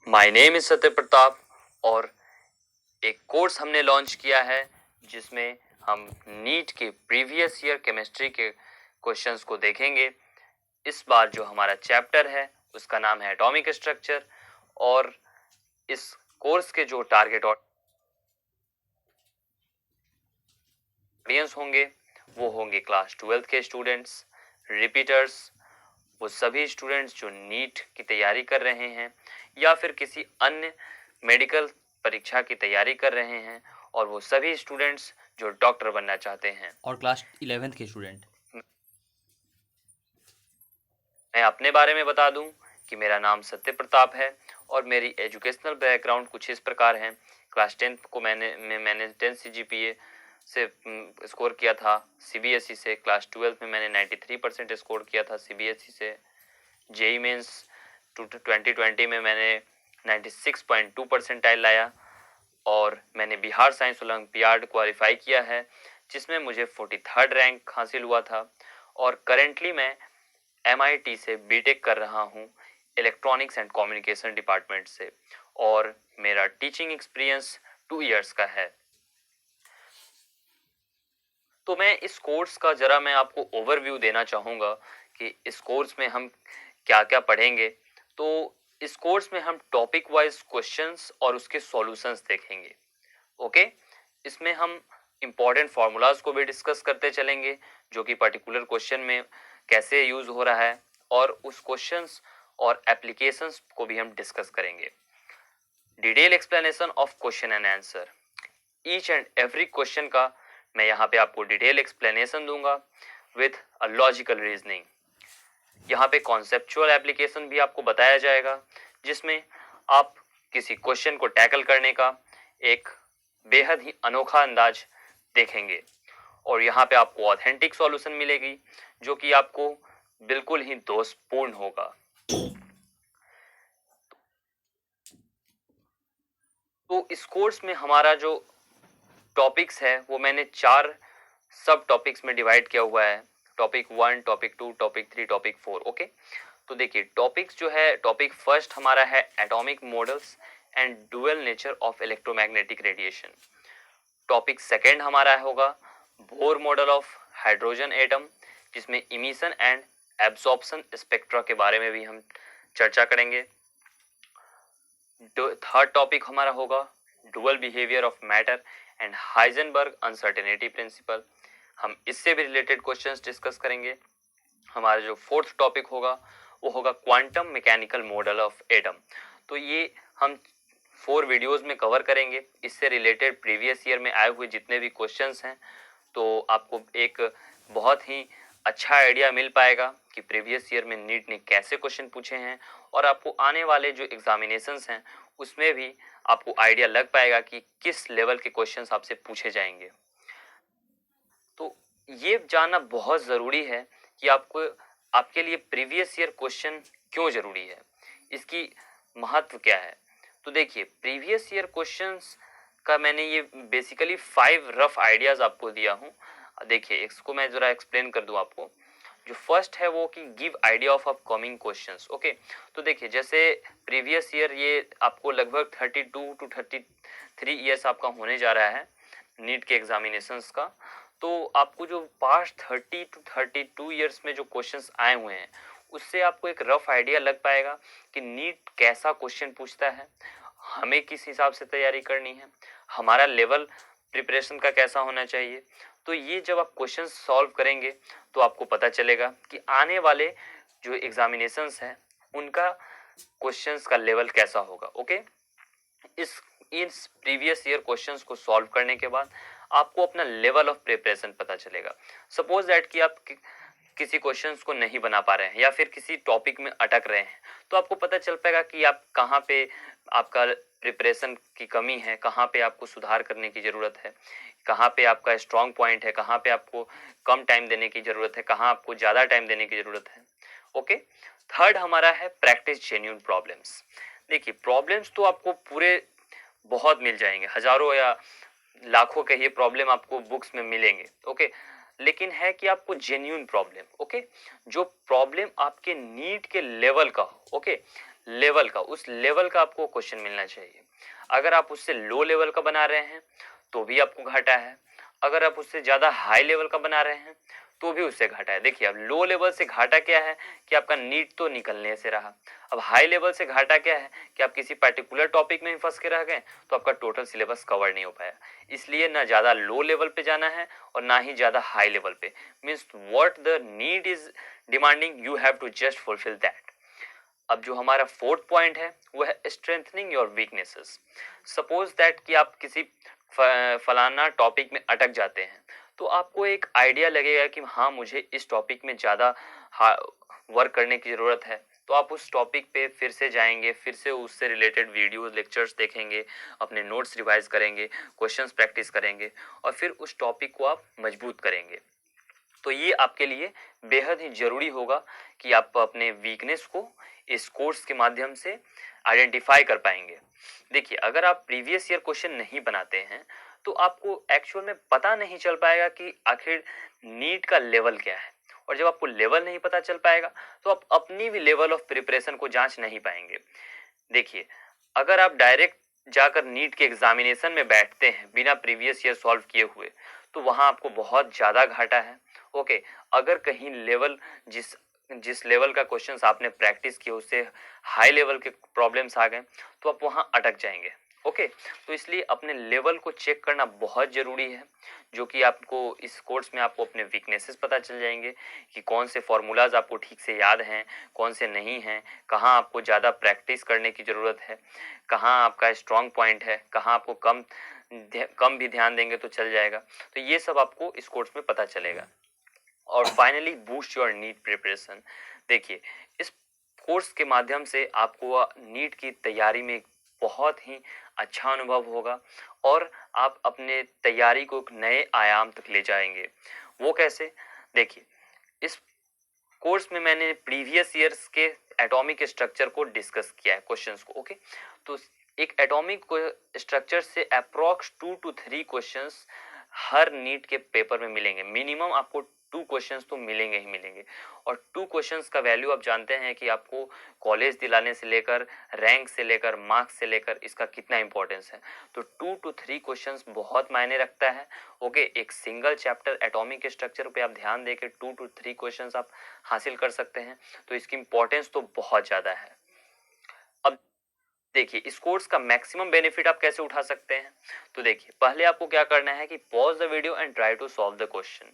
My name is सत्य प्रताप और एक कोर्स हमने लॉन्च किया है जिसमें हम नीट के प्रीवियस ईयर केमिस्ट्री के क्वेश्चंस को देखेंगे। इस बार जो हमारा चैप्टर है उसका नाम है एटॉमिक स्ट्रक्चर और इस कोर्स के जो टारगेट ऑडियंस होंगे वो होंगे क्लास 12th के स्टूडेंट्स, रिपीटर्स, वो सभी स्टूडेंट्स जो नीट की तैयारी कर रहे हैं या फिर किसी अन्य मेडिकल परीक्षा की तैयारी कर रहे हैं और वो सभी स्टूडेंट्स जो डॉक्टर बनना चाहते हैं। और क्लास 11th के स्टूडेंट। मैं अपने बारे में बता दूं कि मेरा नाम सत्य प्रताप है और मेरी एजुकेशनल बैकग्राउंड कुछ इस प्रकार है। क्लास 10th को मैंने 10 CGPA से स्कोर किया था CBSE से। क्लास 12th में मैंने 93% स्कोर किया था CBSE से। जेई मेंस 2020 में मैंने 96.2 परसेंटाइल लाया और मैंने बिहार साइंस ओलंपियाड क्वालिफाई किया है जिसमें मुझे 43rd रैंक हासिल हुआ था। और करेंटली मैं MIT से बीटेक कर रहा हूँ इलेक्ट्रॉनिक्स एंड कम्युनिकेशन डिपार्टमेंट से और मेरा टीचिंग एक्सपीरियंस 2 इयर्स का है। तो मैं इस कोर्स का जरा मैं आपको ओवरव्यू देना चाहूँगा कि इस कोर्स में हम क्या क्या पढ़ेंगे। तो इस कोर्स में हम टॉपिक वाइज क्वेश्चंस और उसके सॉल्यूशंस देखेंगे। ओके, इसमें हम इंपॉर्टेंट फार्मूलाज को भी डिस्कस करते चलेंगे जो कि पर्टिकुलर क्वेश्चन में कैसे यूज हो रहा है और उस क्वेश्चंस और एप्लीकेशंस को भी हम डिस्कस करेंगे। Detail explanation of question and answer, each and every question का मैं यहाँ पे आपको डिटेल एक्सप्लेनेशन दूंगा विथ अ लॉजिकल रीजनिंग। यहाँ पे कॉन्सेप्चुअल एप्लीकेशन भी आपको बताया जाएगा जिसमें आप किसी क्वेश्चन को टैकल करने का एक बेहद ही अनोखा अंदाज देखेंगे और यहाँ पे आपको ऑथेंटिक सॉल्यूशन मिलेगी जो कि आपको बिल्कुल ही दोषपूर्ण होगा। तो इस कोर्स में हमारा जो टॉपिक्स है वो मैंने 4 सब टॉपिक्स में डिवाइड किया हुआ है। Topic 1, topic 2, topic 3, topic 4। Okay, तो देखिए टॉपिक्स जो है, टॉपिक फर्स्ट हमारा है atomic models and dual nature of electromagnetic radiation. Topic second हमारा होगा Bohr model of hydrogen atom जिसमें इमिशन एंड एब्जॉर्प्शन स्पेक्ट्रा के बारे में भी हम चर्चा करेंगे। थर्ड टॉपिक हमारा होगा dual behaviour of matter and Heisenberg uncertainty principle, हम इससे भी रिलेटेड क्वेश्चंस डिस्कस करेंगे। हमारा जो फोर्थ टॉपिक होगा वो होगा quantum mechanical model of atom. तो ये हम 4 वीडियोस में कवर करेंगे। इससे रिलेटेड प्रीवियस ईयर में आए हुए जितने भी क्वेश्चंस हैं तो आपको एक बहुत ही अच्छा आइडिया मिल पाएगा कि प्रीवियस ईयर में नीट ने कैसे क्वेश्चन पूछे हैं और आपको आने वाले जो एग्जामिनेशंस हैं उसमें भी आपको आइडिया लग पाएगा कि किस लेवल के क्वेश्चंस आपसे पूछे जाएंगे। तो ये जानना बहुत ज़रूरी है कि आपको आपके लिए प्रीवियस ईयर क्वेश्चन क्यों ज़रूरी है, इसकी महत्व क्या है। तो देखिए प्रीवियस ईयर क्वेश्चंस का मैंने ये बेसिकली 5 रफ आइडियाज आपको दिया हूँ। देखिए इसको मैं ज़रा एक्सप्लेन कर दूँ आपको। जो फर्स्ट है वो कि give idea of upcoming questions. Okay, तो देखिए जैसे प्रीवियस ईयर ये आपको लगभग 32 टू 33 ईयर्स आपका होने जा रहा है नीट के एग्जामिनेशंस का। तो आपको जो पास्ट 30 टू 32 ईयर्स में जो क्वेश्चंस आए हुए हैं उससे आपको एक रफ आइडिया लग पाएगा कि नीट कैसा क्वेश्चन पूछता है, हमें किस हिसाब से तैयारी करनी है, हमारा लेवल प्रिपरेशन का कैसा होना चाहिए। तो ये जब आप क्वेश्चन सॉल्व करेंगे तो आपको पता चलेगा कि आने वाले जो एग्जामिनेशंस हैं उनका क्वेश्चंस का लेवल कैसा होगा। ओके, इस प्रीवियस ईयर क्वेश्चंस को सॉल्व करने के बाद आपको अपना लेवल ऑफ प्रिपरेशन पता चलेगा। सपोज दैट कि आप किसी क्वेश्चंस को नहीं बना पा रहे हैं या फिर किसी टॉपिक में अटक रहे हैं तो आपको पता चल पाएगा कि आप कहाँ पे आपका प्रिपरेशन की कमी है, कहाँ पे आपको सुधार करने की ज़रूरत है, कहाँ पे आपका स्ट्रॉन्ग पॉइंट है, कहाँ पे आपको कम टाइम देने की ज़रूरत है, कहाँ आपको ज़्यादा टाइम देने की ज़रूरत है। ओके, थर्ड हमारा है प्रैक्टिस जेन्युइन प्रॉब्लम्स। देखिए प्रॉब्लम्स तो आपको पूरे बहुत मिल जाएंगे, हजारों या लाखों के ये प्रॉब्लम आपको बुक्स में मिलेंगे। ओके, लेकिन है कि आपको जेन्युइन प्रॉब्लम, ओके, जो प्रॉब्लम आपके नीट के लेवल का हो। ओके, लेवल का, उस लेवल का आपको क्वेश्चन मिलना चाहिए। अगर आप उससे लो लेवल का बना रहे हैं तो भी आपको घाटा है, अगर आप उससे ज़्यादा हाई लेवल का बना रहे हैं तो भी उससे घाटा है। देखिए, अब लो लेवल से घाटा क्या है कि आपका नीट तो निकलने से रहा। अब हाई लेवल से घाटा क्या है कि आप किसी पर्टिकुलर टॉपिक में ही फंस के रह गए तो आपका टोटल सिलेबस कवर नहीं हो पाया। इसलिए ना ज़्यादा लो लेवल पे जाना है और ना ही ज़्यादा हाई लेवल पे। Means what the need is demanding, you have to just fulfil that. अब जो हमारा फोर्थ पॉइंट है वो है strengthening your weaknesses. Suppose that कि आप किसी फलाना टॉपिक में अटक जाते हैं तो आपको एक आइडिया लगेगा कि हाँ, मुझे इस टॉपिक में ज़्यादा वर्क करने की ज़रूरत है। तो आप उस टॉपिक पे फिर से जाएंगे, फिर से उससे रिलेटेड वीडियोस लेक्चर्स देखेंगे, अपने नोट्स रिवाइज करेंगे, क्वेश्चंस प्रैक्टिस करेंगे और फिर उस टॉपिक को आप मजबूत करेंगे। तो ये आपके लिए बेहद ही जरूरी होगा कि आप अपने वीकनेस को इस कोर्स के माध्यम से आइडेंटिफाई कर पाएंगे। देखिए, अगर आप प्रीवियस ईयर क्वेश्चन नहीं बनाते हैं तो आपको एक्चुअल में पता नहीं चल पाएगा कि आखिर नीट का लेवल क्या है। और जब आपको लेवल नहीं पता चल पाएगा तो आप अपनी भी लेवल ऑफ प्रिपरेशन को जांच नहीं पाएंगे। देखिए, अगर आप डायरेक्ट जाकर नीट के एग्जामिनेशन में बैठते हैं बिना प्रीवियस ईयर सॉल्व किए हुए तो वहां आपको बहुत ज्यादा घाटा है। ओके, अगर कहीं लेवल जिस जिस लेवल का क्वेश्चंस आपने प्रैक्टिस किया उससे हाई लेवल के प्रॉब्लम्स आ गए तो आप वहां अटक जाएंगे। ओके, तो इसलिए अपने लेवल को चेक करना बहुत ज़रूरी है, जो कि आपको इस कोर्स में आपको अपने वीकनेसेस पता चल जाएंगे कि कौन से फॉर्मूलाज आपको ठीक से याद हैं, कौन से नहीं हैं, कहाँ आपको ज़्यादा प्रैक्टिस करने की ज़रूरत है, कहाँ आपका स्ट्रॉन्ग पॉइंट है, कहाँ आपको कम भी ध्यान देंगे तो चल जाएगा। तो ये सब आपको इस कोर्स में पता चलेगा। और finally, boost your NEET preparation. देखिए, इस कोर्स के माध्यम से आपको नीट की तैयारी में एक बहुत ही अच्छा अनुभव होगा और आप अपने तैयारी को एक नए आयाम तक ले जाएंगे। वो कैसे? देखिए, इस कोर्स में मैंने प्रीवियस ईयर्स के एटॉमिक स्ट्रक्चर को डिस्कस किया है, क्वेश्चंस को। ओके, तो एक एटॉमिक स्ट्रक्चर से अप्रोक्स 2 to 3 क्वेश्चंस हर नीट के पेपर में मिलेंगे। मिनिमम आपको 2 क्वेश्चंस तो मिलेंगे ही मिलेंगे। और 2 क्वेश्चंस का वैल्यू आप जानते हैं कि आपको कॉलेज दिलाने से लेकर, रैंक से लेकर, मार्क्स से लेकर इसका कितना इंपॉर्टेंस है। तो 2 to 3 क्वेश्चंस बहुत मायने रखता है। ओके, एक सिंगल चैप्टर एटॉमिक स्ट्रक्चर पे आप ध्यान देकर 2 to 3 क्वेश्चंस आप हासिल कर सकते हैं, तो इसकी इंपॉर्टेंस तो बहुत ज्यादा है। अब देखिए, इस कोर्स का मैक्सिमम बेनिफिट आप कैसे उठा सकते हैं। तो देखिए, पहले आपको क्या करना है कि pause the video and try to solve the question.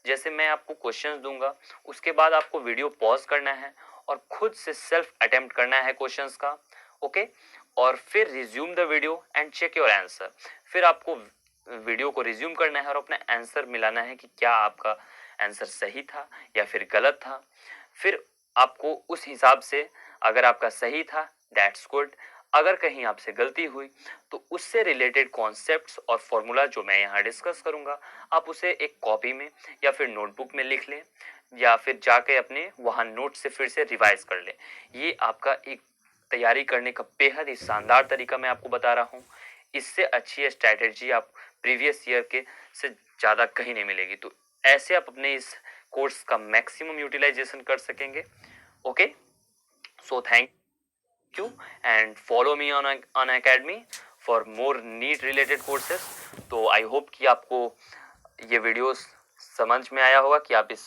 जैसे मैं आपको क्वेश्चंस दूंगा, उसके बाद आपको वीडियो पॉज करना है और खुद से सेल्फ अटेम्प्ट करना है क्वेश्चंस का। ओके, और फिर resume the video and check your answer. फिर आपको वीडियो को रिज्यूम करना है और अपना आंसर मिलाना है कि क्या आपका आंसर सही था या फिर गलत था। फिर आपको उस हिसाब से, अगर आपका सही था दैट्स गुड, अगर कहीं आपसे गलती हुई तो उससे रिलेटेड कॉन्सेप्ट्स और फॉर्मूला जो मैं यहाँ डिस्कस करूंगा, आप उसे एक कॉपी में या फिर नोटबुक में लिख लें या फिर जाके अपने वहाँ नोट से फिर से रिवाइज कर लें। ये आपका एक तैयारी करने का बेहद ही शानदार तरीका मैं आपको बता रहा हूँ। इससे अच्छी स्ट्रैटेजी आप प्रीवियस ईयर के से ज़्यादा कहीं नहीं मिलेगी। तो ऐसे आप अपने इस कोर्स का मैक्सिमम यूटिलाइजेशन कर सकेंगे। Okay, so thank you and follow me on Academy for more NEET related courses। तो आई होप कि आपको ये वीडियोस समझ में आया होगा कि आप इस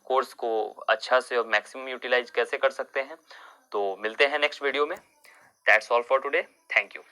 कोर्स को अच्छा से और मैक्सिमम यूटिलाइज कैसे कर सकते हैं। तो मिलते हैं नेक्स्ट वीडियो में। That's all for today, thank you.